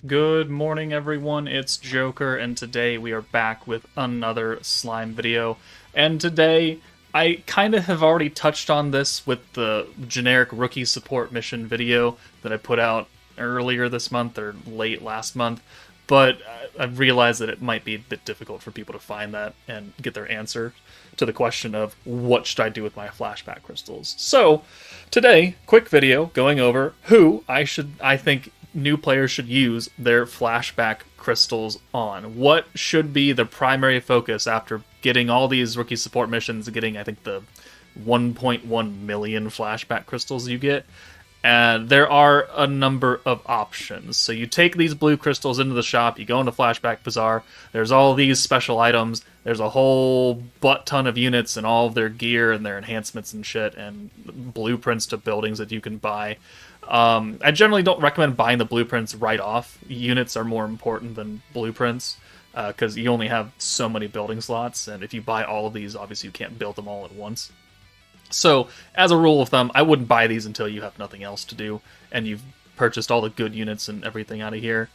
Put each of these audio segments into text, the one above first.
Good morning, everyone. It's Joker, and today we are back with another slime video. And today, I kind of have already touched on this with the generic rookie support mission video that I put out earlier this month or late last month, but I've realized that it might be a bit difficult for people to find that and get their answer to the question of what should I do with my flashback crystals. So, today, quick video going over who I think new players should use their flashback crystals on. What should be the primary focus after getting all these rookie support missions, getting I think the 1.1 million flashback crystals you get. And there are a number of options. So you take these blue crystals into the shop, you go into Flashback Bazaar, there's all these special items, there's a whole butt ton of units and all of their gear and their enhancements and shit, and blueprints to buildings that you can buy. I generally don't recommend buying the blueprints right off. Units are more important than blueprints, because you only have so many building slots, and if you buy all of these, obviously you can't build them all at once. So, as a rule of thumb, I wouldn't buy these until you have nothing else to do, and you've purchased all the good units and everything out of here.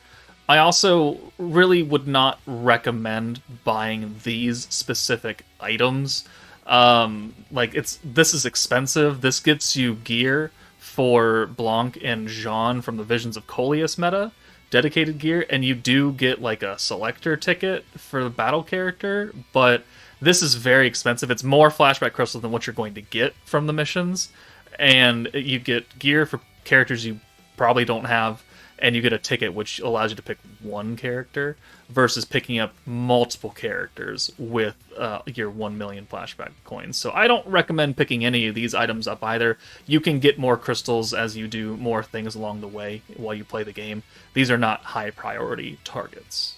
I also really would not recommend buying these specific items. This is expensive. This gets you gear for Blanc and Jean from the Visions of Coleus meta, dedicated gear, and you do get like a selector ticket for the battle character, but this is very expensive. It's more flashback crystal than what you're going to get from the missions, and you get gear for characters you probably don't have, and you get a ticket which allows you to pick one character versus picking up multiple characters with your 1 million flashback coins. So I don't recommend picking any of these items up either. You can get more crystals as you do more things along the way while you play the game. These are not high priority targets.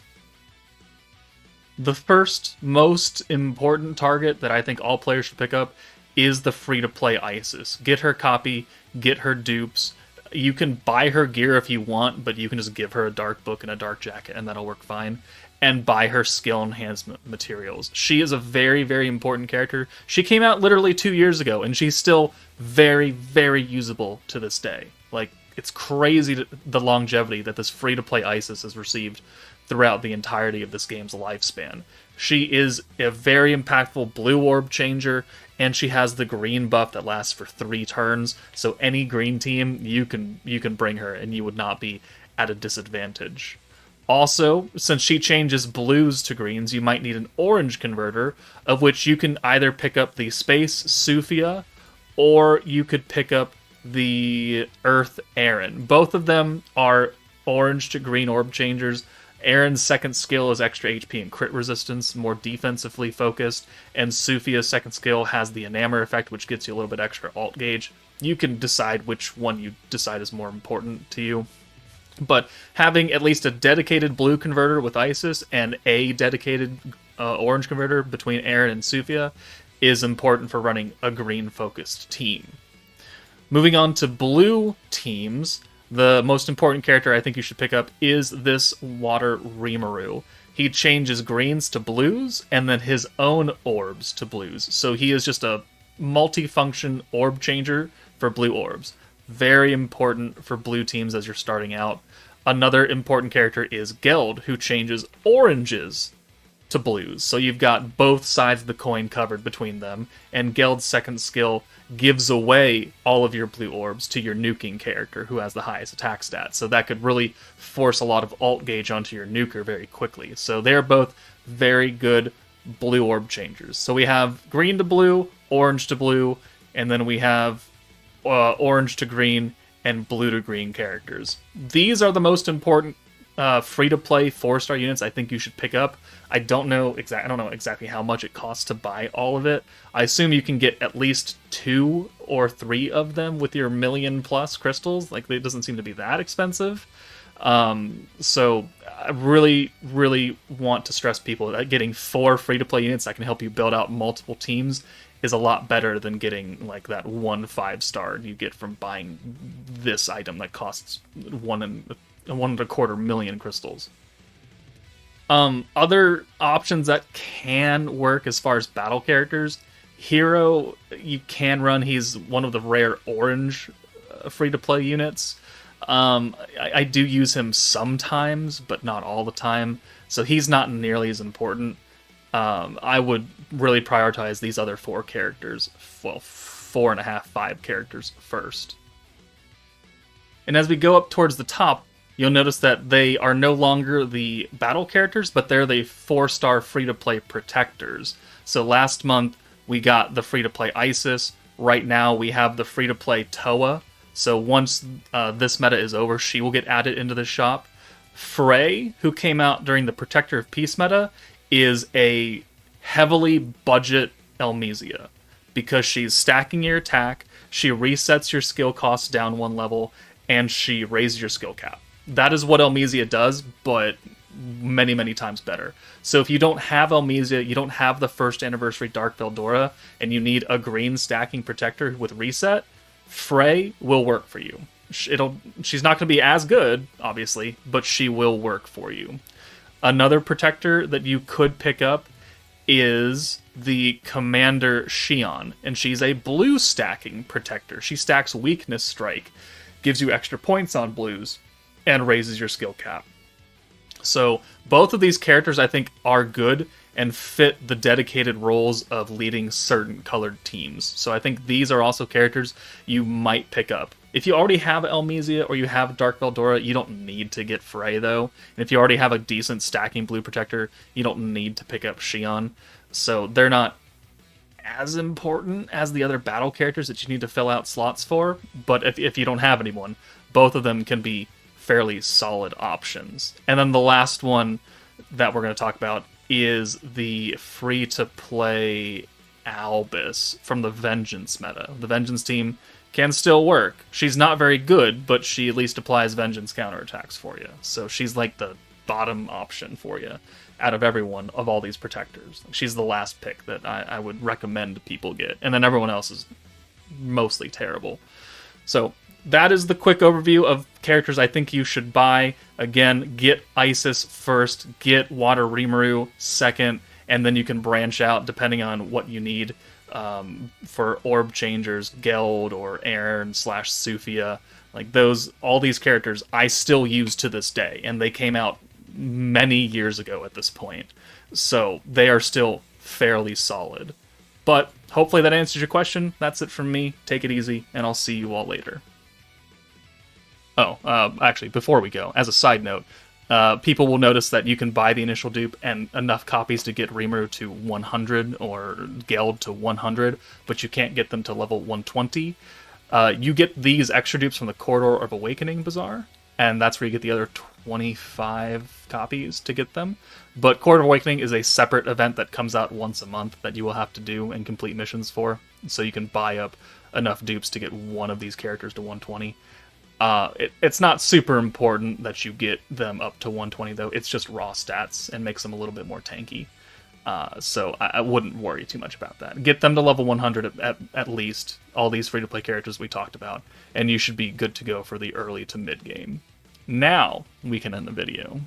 The first most important target that I think all players should pick up is the free-to-play Isis. Get her copy, get her dupes. You can buy her gear if you want, but you can just give her a dark book and a dark jacket, and that'll work fine. And buy her skill enhancement materials. She is a very, very important character. She came out literally 2 years ago, and she's still very, very usable to this day. Like, it's crazy the longevity that this free-to-play Isis has received throughout the entirety of this game's lifespan. She is a very impactful blue orb changer, and she has the green buff that lasts for 3 turns, so any green team, you can bring her, and you would not be at a disadvantage. Also, since she changes blues to greens, you might need an orange converter, of which you can either pick up the Space Sufia, or you could pick up the Earth Aaron. Both of them are orange to green orb changers. Aaron's second skill is extra HP and crit resistance, more defensively focused, and Sufia's second skill has the Enamour effect, which gets you a little bit extra alt gauge. You can decide which one you decide is more important to you. But having at least a dedicated blue converter with Isis and a dedicated orange converter between Aaron and Sufia is important for running a green-focused team. Moving on to blue teams, the most important character I think you should pick up is this Water Rimuru. He changes greens to blues, and then his own orbs to blues. So he is just a multi-function orb changer for blue orbs. Very important for blue teams as you're starting out. Another important character is Geld, who changes oranges to blues. So you've got both sides of the coin covered between them, and Geld's second skill gives away all of your blue orbs to your nuking character, who has the highest attack stat. So that could really force a lot of alt gauge onto your nuker very quickly. So they're both very good blue orb changers. So we have green to blue, orange to blue, and then we have orange to green and blue to green characters. These are the most important free-to-play 4-star units I think you should pick up. I don't know exactly how much it costs to buy all of it. I assume you can get at least 2 or 3 of them with your million-plus crystals. Like, it doesn't seem to be that expensive. So I really, really want to stress people that getting 4 free-to-play units that can help you build out multiple teams is a lot better than getting like that 1 5-star you get from buying this item that costs 1.25 million crystals. Other options that can work as far as battle characters, Hero, you can run. He's one of the rare orange free-to-play units. I do use him sometimes, but not all the time. So he's not nearly as important. I would really prioritize these other four characters. Well, 4.5, 5 characters first. And as we go up towards the top, you'll notice that they are no longer the battle characters, but they're the 4-star free-to-play protectors. So last month, we got the free-to-play Isis. Right now, we have the free-to-play Toa. So once this meta is over, she will get added into the shop. Frey, who came out during the Protector of Peace meta, is a heavily budget Elmesia. Because she's stacking your attack, she resets your skill costs down 1 level, and she raises your skill cap. That is what Elmesia does, but many, many times better. So if you don't have Elmesia, you don't have the first anniversary Dark Veldora, and you need a green stacking protector with reset, Frey will work for you. She's not going to be as good, obviously, but she will work for you. Another protector that you could pick up is the Commander Xion, and she's a blue stacking protector. She stacks Weakness Strike, gives you extra points on blues, and raises your skill cap. So both of these characters, I think, are good and fit the dedicated roles of leading certain colored teams. So I think these are also characters you might pick up. If you already have Elmesia or you have Dark Veldora, you don't need to get Frey, though. And if you already have a decent stacking blue protector, you don't need to pick up Xion. So they're not as important as the other battle characters that you need to fill out slots for. But if you don't have anyone, both of them can be fairly solid options. And then the last one that we're going to talk about is the free-to-play Albus from the Vengeance meta. The Vengeance team can still work. She's not very good, but she at least applies Vengeance counterattacks for you. So she's like the bottom option for you out of everyone of all these protectors. She's the last pick that I would recommend people get. And then everyone else is mostly terrible. So that is the quick overview of characters I think you should buy. Again, get Isis first, get Water Rimuru second, and then you can branch out depending on what you need for Orb Changers, Geld, or Aaron / Sufia. Like all these characters I still use to this day, and they came out many years ago at this point. So they are still fairly solid. But hopefully that answers your question. That's it from me. Take it easy, and I'll see you all later. Actually, before we go, as a side note, people will notice that you can buy the initial dupe and enough copies to get Rimuru to 100 or Geld to 100, but you can't get them to level 120. You get these extra dupes from the Corridor of Awakening Bazaar, and that's where you get the other 25 copies to get them. But Corridor of Awakening is a separate event that comes out once a month that you will have to do and complete missions for, so you can buy up enough dupes to get one of these characters to 120. It's not super important that you get them up to 120, though. It's just raw stats and makes them a little bit more tanky. So I wouldn't worry too much about that. Get them to level 100 at least, all these free-to-play characters we talked about, and you should be good to go for the early to mid-game. Now, we can end the video.